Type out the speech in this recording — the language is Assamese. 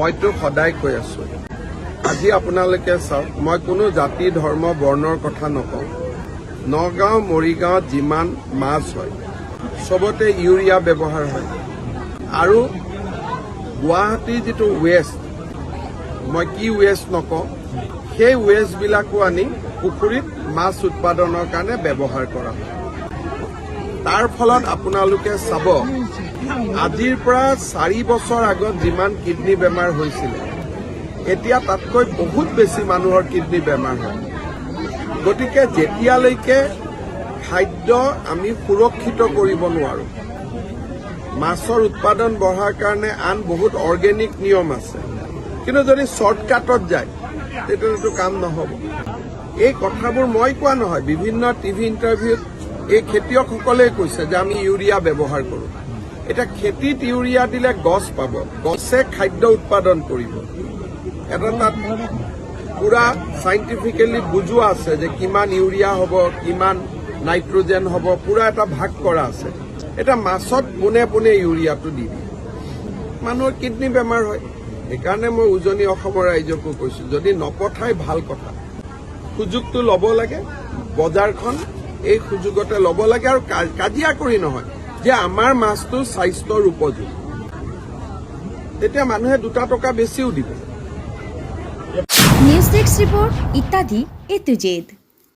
মইতো সদায় কৈ আছো আজি আপোনালোকে চাওক মই কোনো জাতি ধৰ্ম বৰ্ণৰ কথা নকওঁ নগাঁও মৰিগাঁৱত যিমান মাছ হয় সবতে ইউৰিয়া ব্যৱহাৰ হয় আৰু গুৱাহাটীৰ যিটো ৱেষ্ট মই কি ৱেষ্ট নকওঁ সেই ৱেষ্টবিলাকো আনি পুখুৰীত মাছ উৎপাদনৰ কাৰণে ব্যৱহাৰ কৰা হয় তাৰ ফলত আপোনালোকে চাব আজিৰ পৰা 4 বছৰ আগত যিমান কিডনি বেমাৰ হৈছিল এতিয়া তাতকৈ বহুত বেছি মানুহৰ কিডনি বেমাৰ হয় গতিকে যেতিয়ালৈকে খাদ্য আমি সুৰক্ষিত কৰিব নোৱাৰো মাছৰ উৎপাদন বঢ়াৰ কাৰণে আন বহুত অৰ্গেনিক নিয়ম আছে কিন্তু যদি শৰ্টকাটত যায় তেতিয়াতো কাম নহব এই কথাবোৰ মই কোৱা নহয় বিভিন্ন টিভি ইণ্টাৰভিউত এই খেতিয়কসকলে কৈছে যে আমি ইউৰিয়া ব্যৱহাৰ কৰোঁ এটা খেতিত ইউৰিয়া দিলে গছ পাব গছে খাদ্য উৎপাদন কৰিব এটা তাত পুৰা সাইন্টিফিকেলি বুজোৱা আছে যে কিমান ইউৰিয়া হ'ব কিমান নাইট্ৰজেন হ'ব পুৰা এটা ভাগ কৰা আছে এটা মাছত পোনে পোনে ইউৰিয়াটো দি দিয়ে মানুহৰ কিডনি বেমাৰ হয় সেইকাৰণে মই উজনি অসমৰ ৰাইজকো কৈছো যদি নপঠাই ভাল কথা সুযোগটো ল'ব লাগে বজাৰখন এই সুযোগতে ল'ব লাগে আৰু কাজিয়া কৰি নহয় যে আমাৰ মাছটো স্বাস্থ্যৰ উপযোগী তেতিয়া মানুহে 2 টকা বেছিও দিব নিউজ ডেস্ক ৰিপোৰ্ট ইত্যাদি A to Z।